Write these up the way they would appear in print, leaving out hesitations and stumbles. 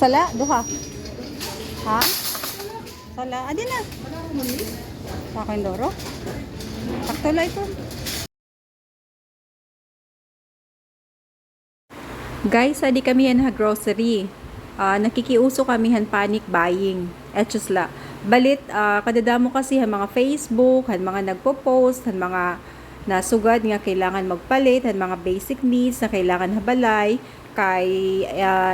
Sala, duha. Ha? Sala, adi na. Sa akin doro. Sakto lang ito. Guys, adi kami yan ha grocery. Nakikiuso kami han panic buying. Etchusla. Balit, kadadamo kasi han mga Facebook, han mga nagpo-post, han mga nasugad nga kailangan magpalit, han mga basic needs na kailangan habalay. Kay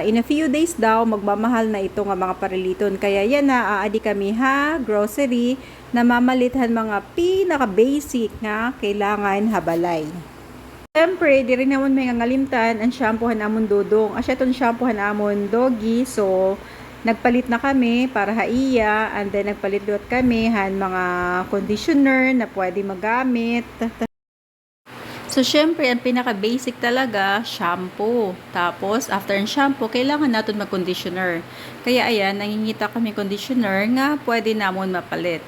in a few days daw magmamahal na ito nga mga pariliton. Kaya yan na aadi kami ha grocery na mamalithan mga pinaka basic nga kailangan habalay. Siyempre, di rin naman may ngalimtan ang shampoohan amon dodong. Asya ton shampoohan amon doggy. So, nagpalit na kami para haiya. And then, nagpalit luot kami han mga conditioner na pwede magamit. So, syempre, ang pinaka-basic talaga, shampoo. Tapos, after ang shampoo, kailangan natin mag-conditioner. Kaya, ayan, nangingita kami conditioner nga pwede namon mapalit.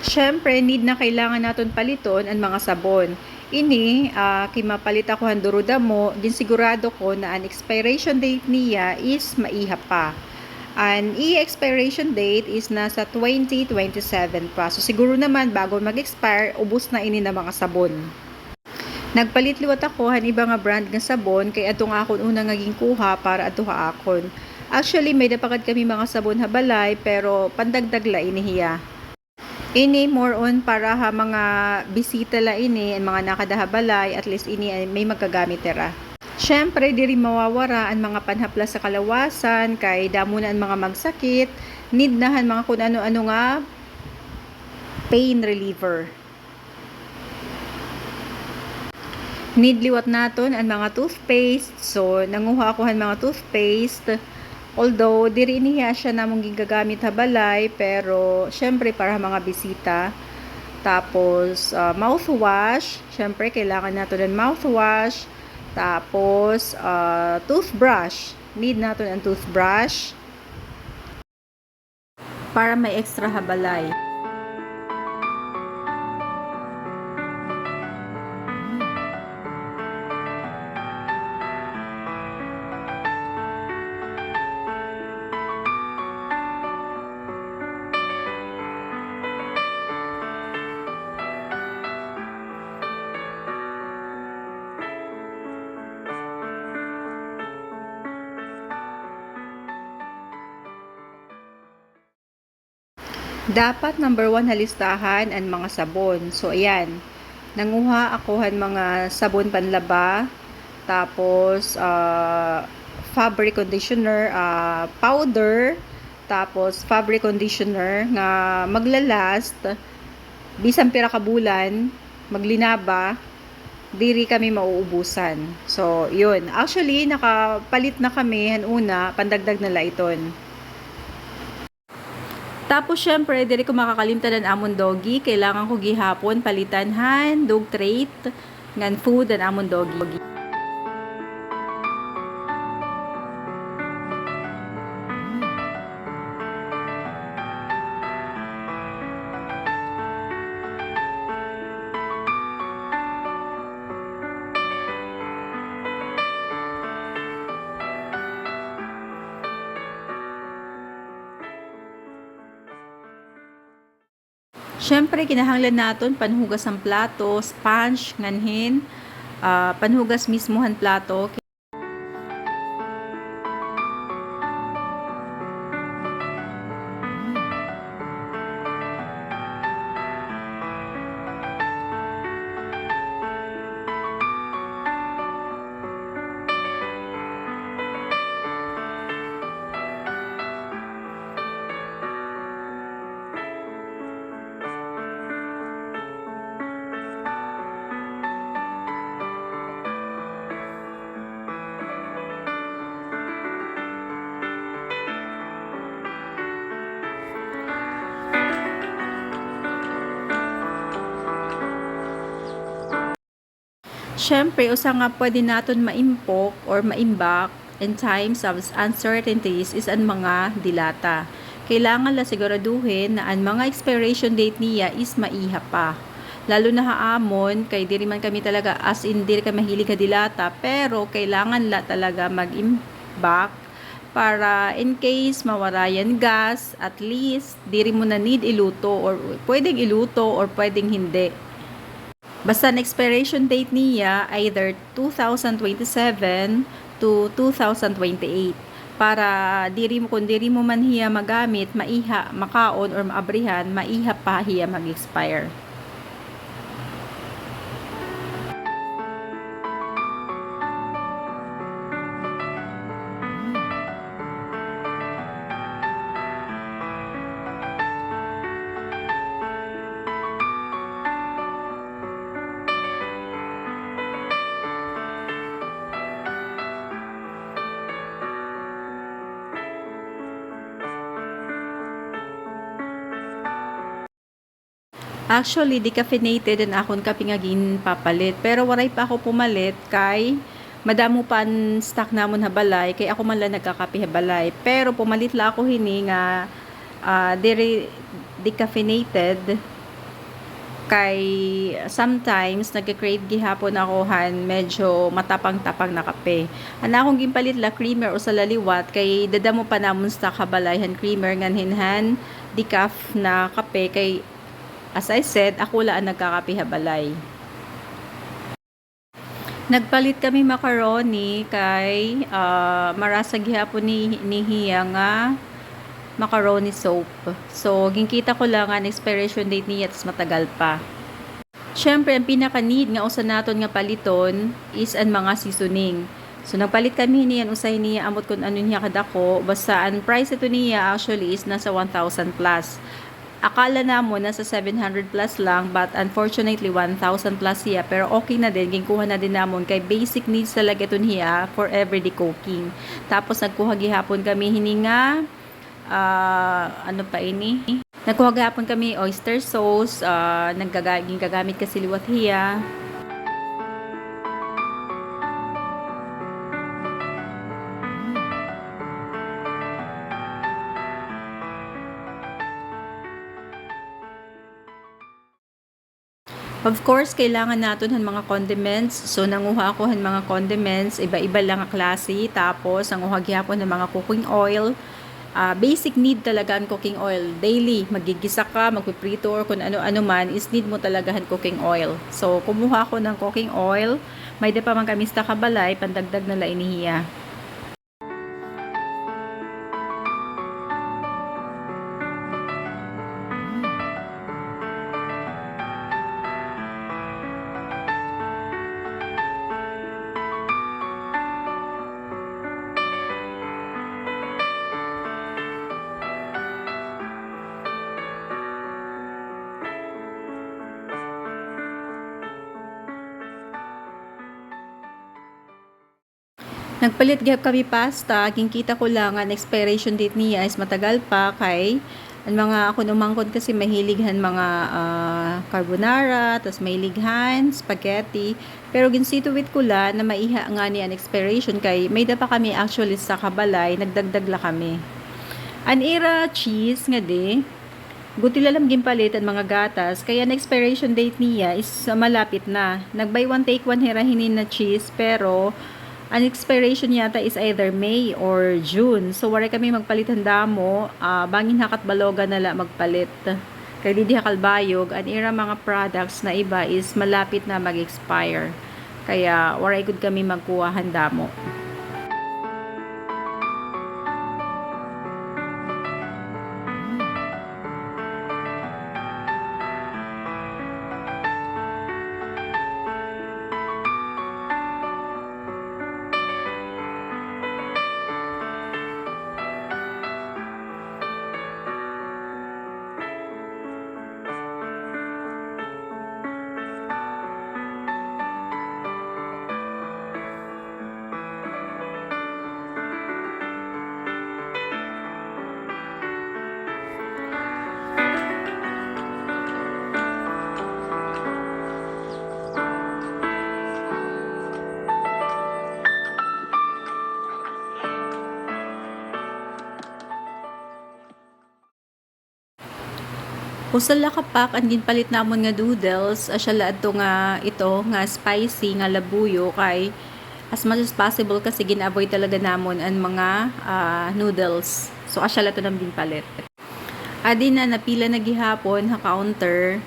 Syempre, need na kailangan naton paliton ang mga sabon. Ini, kimapalit ako han durudamo, din sigurado ko na ang expiration date niya is maiha pa. Ang expiration date is nasa 2027 pa. So, siguro naman, bago mag-expire, ubos na ini na mga sabon. Nagpalit liwat ako han iba nga brand nga sabon, kay atong akon unang naging kuha para ato ha akon. Actually, may napakad kami mga sabon habalay, pero pandagdag la inihiya. Ini more on para ha mga bisita la ini ang mga nakadahabalay, at least ini ay may magagamit tera. Syempre diri mawawara ang mga panhaplas sa kalawasan kay damo na ang mga magsakit, need nahan mga kun ano-ano nga pain reliever. Need liwat naton ang mga toothpaste. So nanguha ako han mga toothpaste. Although, diri niya siya namong gigagamit habalay, pero syempre para mga bisita. Tapos, mouthwash. Syempre, kailangan nato ng mouthwash. Tapos, toothbrush. Need nato ng toothbrush para may extra habalay. Dapat number 1 halistahan ang mga sabon. So, ayan. Nanguha ako han mga sabon panlaba. Tapos, fabric conditioner, powder. Tapos, fabric conditioner nga maglalast. Bisan pira ka bulan, maglinaba. Diri kami mauubusan. So, yun. Actually, nakapalit na kami han una, pandagdag na laiton. Tapos, syempre, diri ko makakalimtan ang amon doggy. Kailangan ko gihapon palitan han, dog trait, ngan food ang amon doggy. Syempre, kinahanglan naton panhugas ang plato, sponge, nganhin, panhugas mismo han plato. Siyempre, usa nga pwede naton maimpok or maimbak in times of uncertainties is ang mga dilata. Kailangan la siguraduhin na ang mga expiration date niya is maiha pa. Lalo na haamon, kay diri man kami talaga as in diri ka mahilig ka dilata, pero kailangan la talaga mag-imbak para in case mawarayan gas, at least diri mo na need iluto or pwedeng iluto or pwedeng hindi. Basta ang expiration date niya either 2027 to 2028 para diri mo kung diri mo man hiya magamit, maiha, makaon or maabrihan, maiha pa hiya mag-expire. Actually, decaffeinated and akon kape nga papalit. Pero waray pa ako pumalit kay madamo pan stock namon habalay kay ako man lang nagkakape habalay. Pero pumalit la ako hini nga diri decaffeinated kay sometimes nagka-crave gihapon akohan medyo matapang-tapang na kape. Ana akong gimpalit la creamer o sa laliwat kay dadamo pa namon stock habalayhan creamer nganhinhan decaf na kape kay as I said, ako laan nagkakape habalay. Nagpalit kami macaroni kay marasag gihapon ni hiya nga macaroni soap. So, ginkita ko lang ang expiration date niya at matagal pa. Syempre, ang pinaka-need nga usa naton nga paliton is ang mga seasoning. So, nagpalit kami niyan usay niya amot kung ano niya kadako. Basta ang price ito niya actually is nasa 1,000 plus. Akala namo nasa 700 plus lang, but unfortunately 1,000 plus siya, pero okay na din, ginkuha na din namon kay basic needs talaga ito niya for everyday cooking. Tapos nagkuha gihapon kami hininga ano pa ini, nagkuha gihapon kami oyster sauce, gagamit kasi liwat hiya. Of course, kailangan natin ng mga condiments. So, nanguha ako ng mga condiments. Iba-iba lang ang klase. Tapos, nanguha ako ng mga cooking oil. Basic need talaga ang cooking oil. Daily, magigisa ka, magpiprito or kung ano-ano man, is need mo talaga ang cooking oil. So, kumuha ako ng cooking oil. May pa man kami sa kabalay, pandagdag na lainihiya. Nagpalit gyud kami pasta, kita ko lang ang expiration date niya is matagal pa kay ang mga ako numangkod kasi mahilighan mga carbonara, tas mahilighan spaghetti. Pero ginsituwit ko la na maiha nga ni ang expiration kay may da pa kami actually sa kabalay, nagdagdag la kami. An era cheese nga di, guti lalam gimpalit ang mga gatas, kaya ang expiration date niya is malapit na. Nag-buy one take one hirahinin na cheese, pero ang expiration yata is either May or June. So, wala kami magpalitan damo. Bangin hakat baloga na la magpalit. Kaya di hakalbayog, ang ira mga products na iba is malapit na mag-expire. Kaya, wala ikod kami magkuhahan damo. Tapos sa lakapak, andin palit namon nga noodles. Asya laadto nga ito, nga spicy, nga labuyo. Kay as much as possible kasi gina-avoid talaga namon ang mga noodles. So asya lato nam din palit. Adi na napila na gihapon ha counter.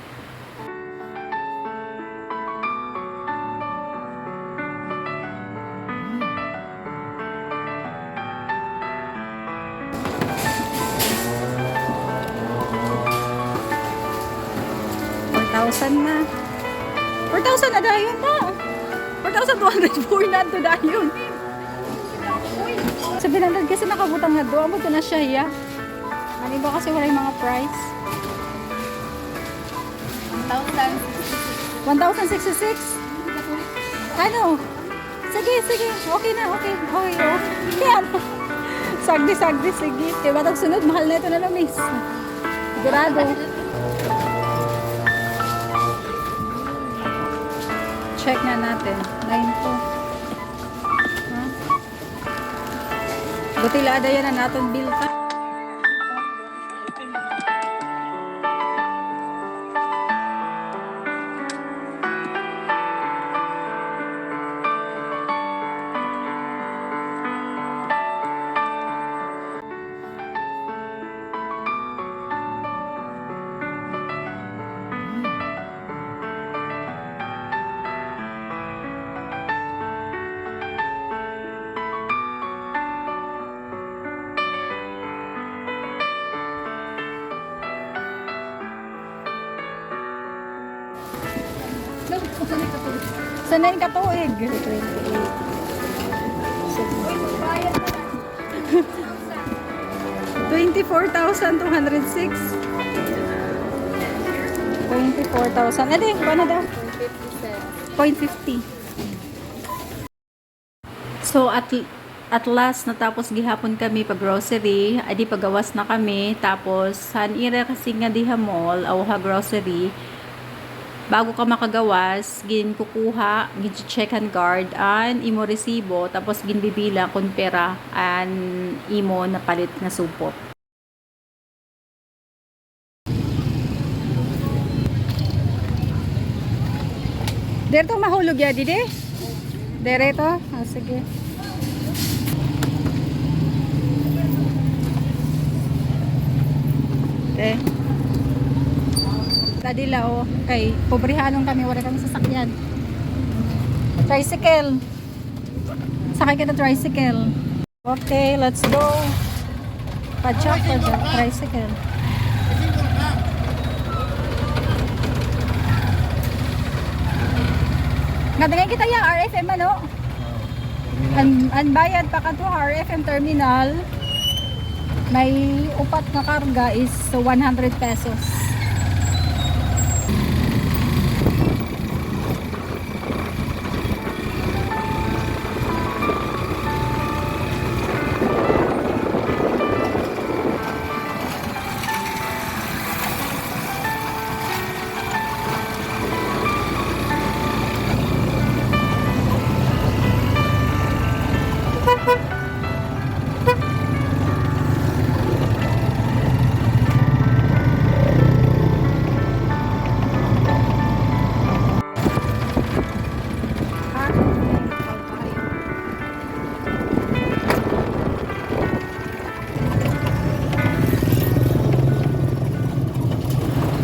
Na 4,000 na dayon na 4,204 na to dayon 700 kasi nakabutang na doon mo to na siya ya ano ba kasi wala yung mga price 1,066 ano sige okay na okay yan sagdi sige kaya batang sunod mahal na ito na lang miss sigurado. Check na natin. 9 to. Buti laada yan na natin bill ka. Sanay ka tuig. 24,206. 24,000. Adi, paano daw? 0.50. So, at last, natapos gihapon kami pag grocery. Adi, pagawas na kami. Tapos, hanira kasi nga diha mall, o ha grocery. Bago ka makagawas, gin kukuha, gin check and guard, an imo resibo, tapos gin bibila kung pera, an imo na palit na supot. Dito mahulog ya, dide? Direto? Ah, sige. Okay. Tadi lao, kay pobrihanong kami, wala kami sasakyan. Tricycle. Sakay kita tricycle. Okay, let's go. Pachok for the tricycle. Ngadagay kita yung RFM ano? Ang bayad pa ka to RFM terminal. May upat na karga is 100 pesos.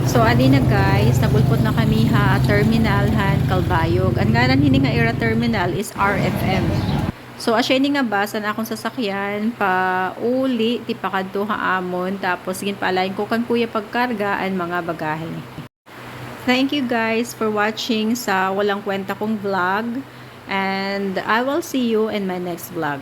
So adi na guys, nabulpot na kami ha terminal han Calbayog. Ang ngaran hini nga era terminal is RFM. So asya ni nga basan akong sasakyan pa uli ti pakadto ha amon tapos ginpalain ko kan kuya pagkarga ang mga bagahe. Thank you guys for watching sa walang kwenta kong vlog and I will see you in my next vlog.